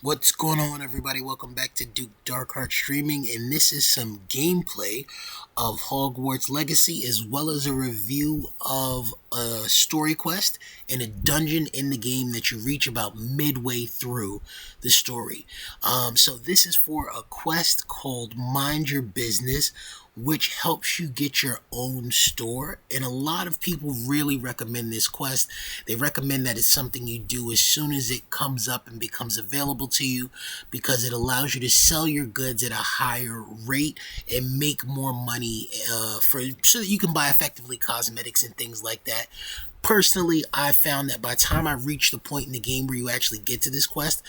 What's going on, everybody? Welcome back to Duke Darkheart Streaming, and this is some gameplay of Hogwarts Legacy, as well as a review of a story quest and a dungeon in the game that you reach about midway through the story. So this is for a quest called Mind Your Business, which helps you get your own store. And a lot of people really recommend this quest. They recommend that it's something you do as soon as it comes up and becomes available to you, because it allows you to sell your goods at a higher rate and make more money so that you can buy effectively cosmetics and things like that. Personally, I found that by the time I reach the point in the game where you actually get to this quest,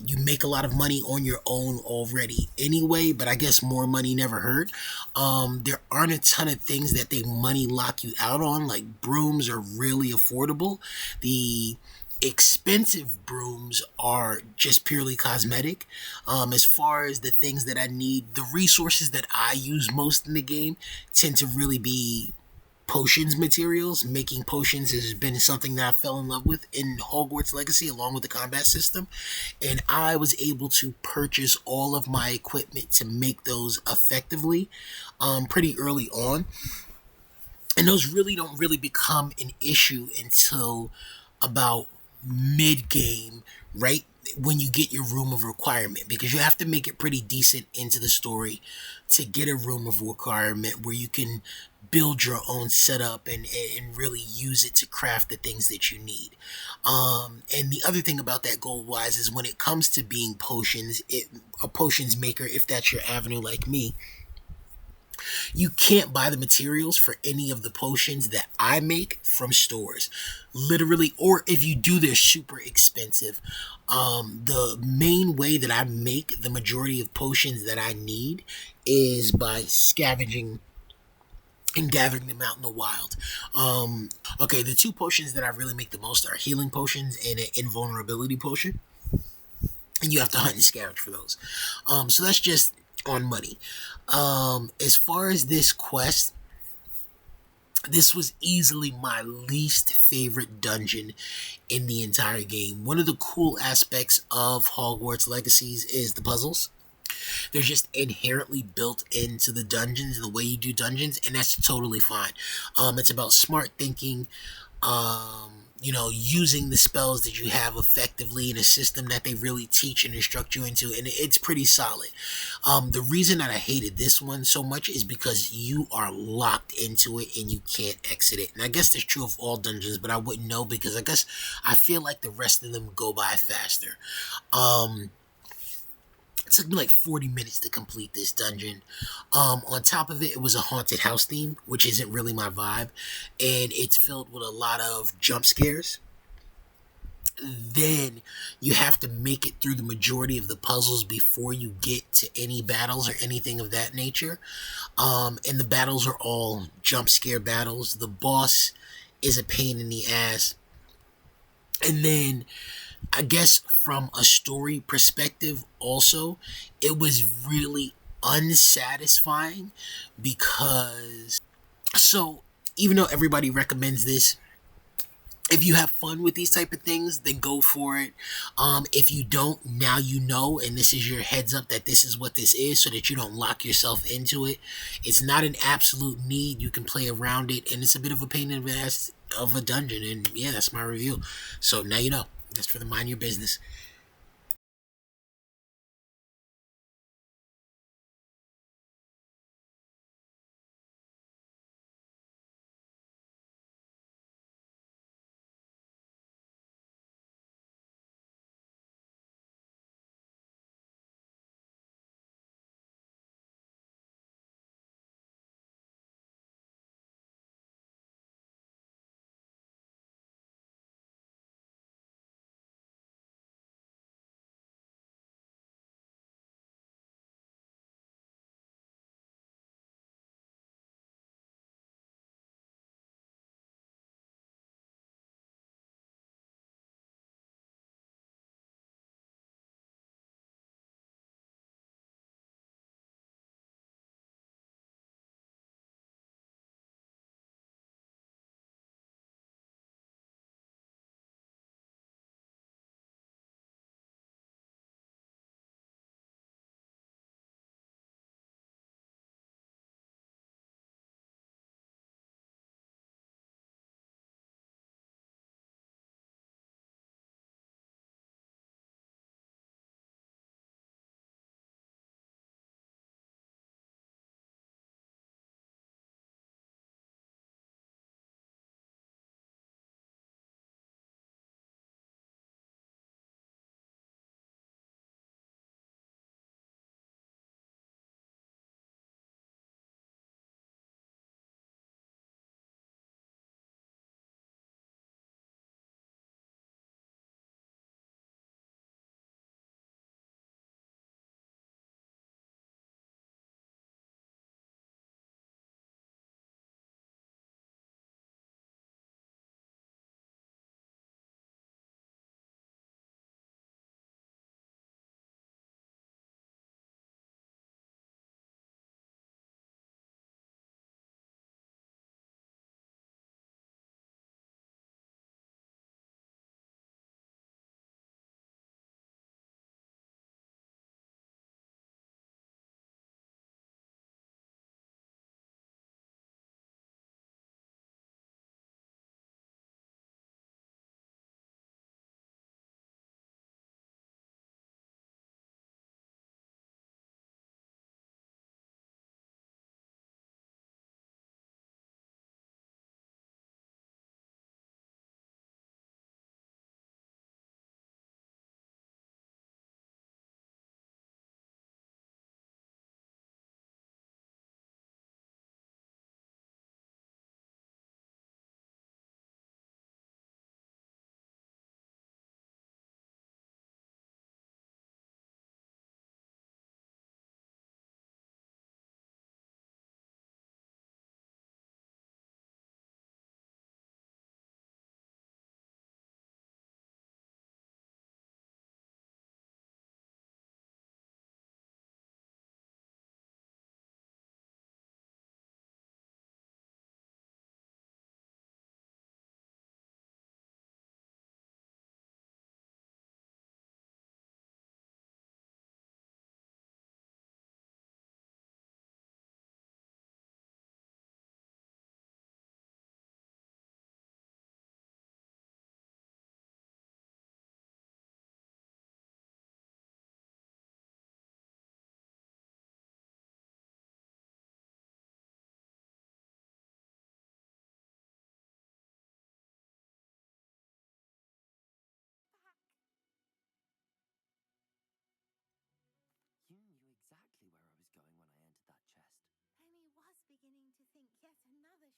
you make a lot of money on your own already anyway, but I guess more money never hurt. There aren't a ton of things that they money lock you out on, like brooms are really affordable. The expensive brooms are just purely cosmetic. As far as the things that I need, the resources that I use most in the game tend to really be potions materials. Making potions has been something that I fell in love with in Hogwarts Legacy, along with the combat system, and I was able to purchase all of my equipment to make those effectively pretty early on, and those really don't really become an issue until about mid game, right when you get your room of requirement, because you have to make it pretty decent into the story to get a room of requirement where you can build your own setup and really use it to craft the things that you need. And the other thing about that gold wise is when it comes to being potions, a potions maker, if that's your avenue like me, you can't buy the materials for any of the potions that I make from stores. Literally, or if you do, they're super expensive. The main way that I make the majority of potions that I need is by scavenging and gathering them out in the wild. Okay, the two potions that I really make the most are healing potions and an invulnerability potion, and you have to hunt and scavenge for those. So that's just on money. As far as this quest, this was easily my least favorite dungeon in the entire game. One of the cool aspects of Hogwarts Legacies is the puzzles. They're just inherently built into the dungeons and the way you do dungeons, and that's totally fine. It's about smart thinking, using the spells that you have effectively in a system that they really teach and instruct you into, and it's pretty solid. The reason that I hated this one so much is because you are locked into it and you can't exit it. And I guess that's true of all dungeons, but I wouldn't know because I guess I feel like the rest of them go by faster. Um, it took me like 40 minutes to complete this dungeon. On top of it, it was a haunted house theme, which isn't really my vibe, and it's filled with a lot of jump scares. Then you have to make it through the majority of the puzzles before you get to any battles or anything of that nature. And the battles are all jump scare battles. The boss is a pain in the ass. And then I guess from a story perspective, also, it was really unsatisfying because, so, even though everybody recommends this, if you have fun with these type of things, then go for it. If you don't, now you know, and this is your heads up that this is what this is, so that you don't lock yourself into it. It's not an absolute need. You can play around it, and it's a bit of a pain in the ass of a dungeon. And yeah, that's my review. So now you know. That's for the mind your business.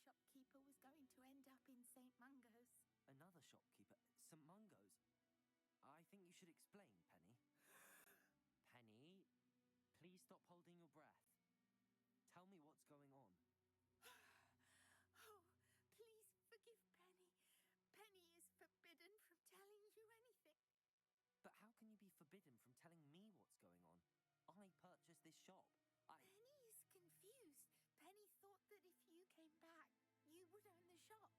shopkeeper was going to end up in St. Mungo's. Another shopkeeper? St. Mungo's? I think you should explain, Penny. Penny, please stop holding your breath. Tell me what's going on. Oh, please forgive Penny. Penny is forbidden from telling you anything. But how can you be forbidden from telling me what's going on? I purchased this shop. Penny is confused. Penny thought that if you came back, you would own the shop.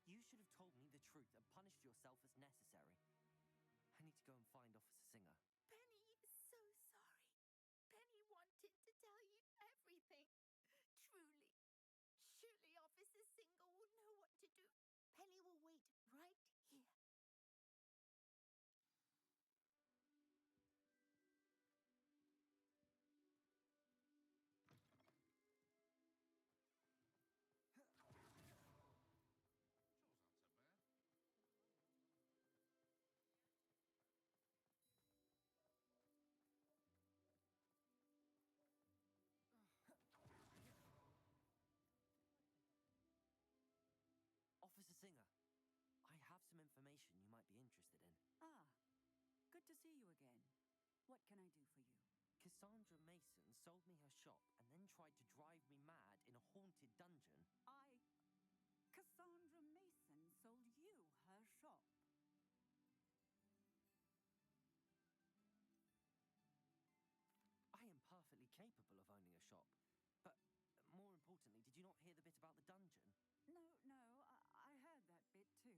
You should have told me the truth and punished yourself as necessary. I need to go and find Officer Singer. Penny is so sorry. Penny wanted to tell you everything. Truly. Surely Officer Singer will know what to do. Penny will wait right here. Chores aren't so bad. Officer Singer, I have some information you might be interested in. Ah, good to see you again. What can I do for you? Cassandra Mason sold me her shop and then tried to drive me mad in a haunted dungeon. Cassandra Mason sold you her shop. I am perfectly capable of owning a shop. But more importantly, did you not hear the bit about the dungeon? No, I heard that bit too.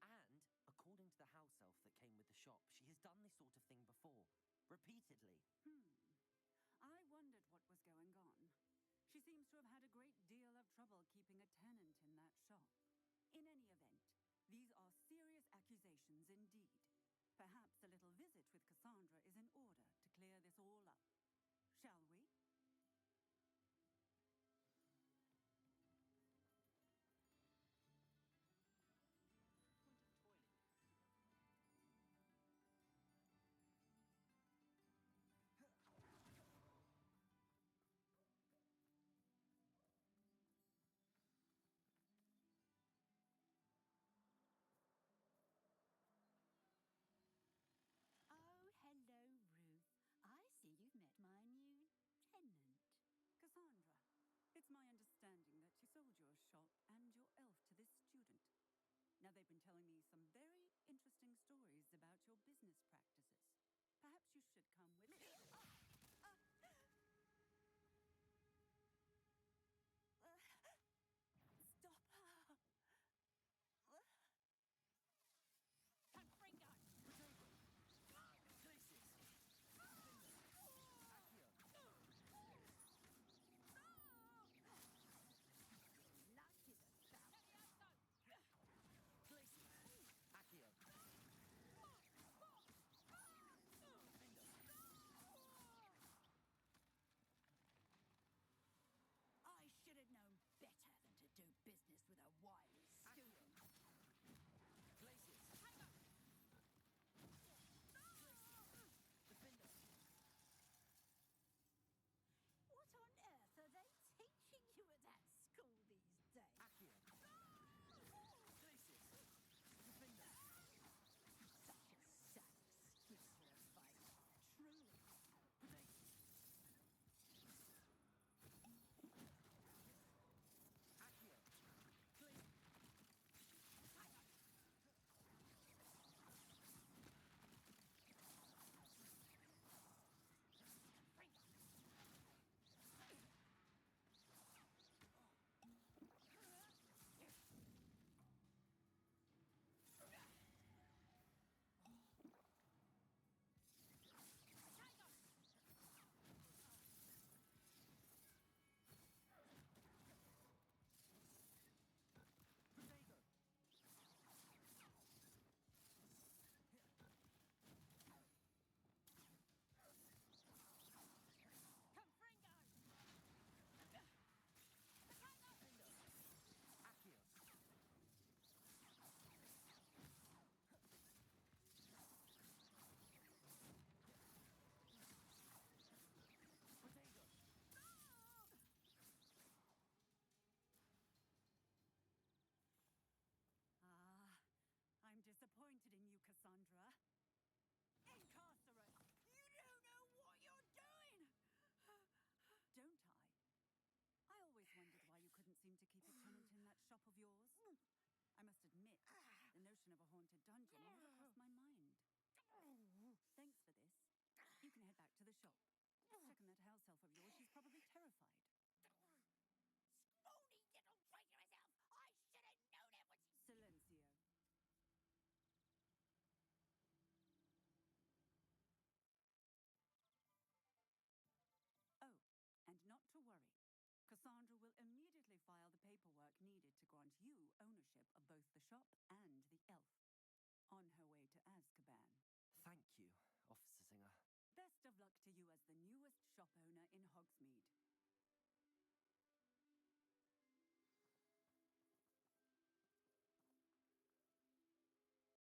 And, according to the house elf that came with the shop, she has done this sort of thing before. Repeatedly. I wondered what was going on. She seems to have had a great deal of trouble keeping a tenant in that shop. In any event, these are serious accusations indeed. Perhaps a little visit with Cassandra is in order to clear this all up. Shall we? Oh, hello, Ruth. I see you've met my new tenant. Cassandra, it's my understanding that you sold your shop and your elf to this student. Now, they've been telling me some very interesting stories about your business practices. Perhaps you should come with me. Stop her. Confringo! Glacius! Accio! Lucky the stuff. Glacius! Accio! Vindo! Cassandra. Incarcerate! You don't know what you're doing! Don't I? I always wondered why you couldn't seem to keep a tenant in that shop of yours. I must admit, the notion of a haunted dungeon never crossed my mind. Thanks for this. You can head back to the shop. Check on that house elf of yours. She's probably terrified. Scrawny little traitorous elf! I should have known it was... Silencio. Oh, and not to worry. Cassandra will immediately file the paperwork needed to grant you ownership of both the shop and the elf. On her way to Azkaban. Thank you, Officer Singer. Best of luck to you as the newest shop owner in Hogsmeade.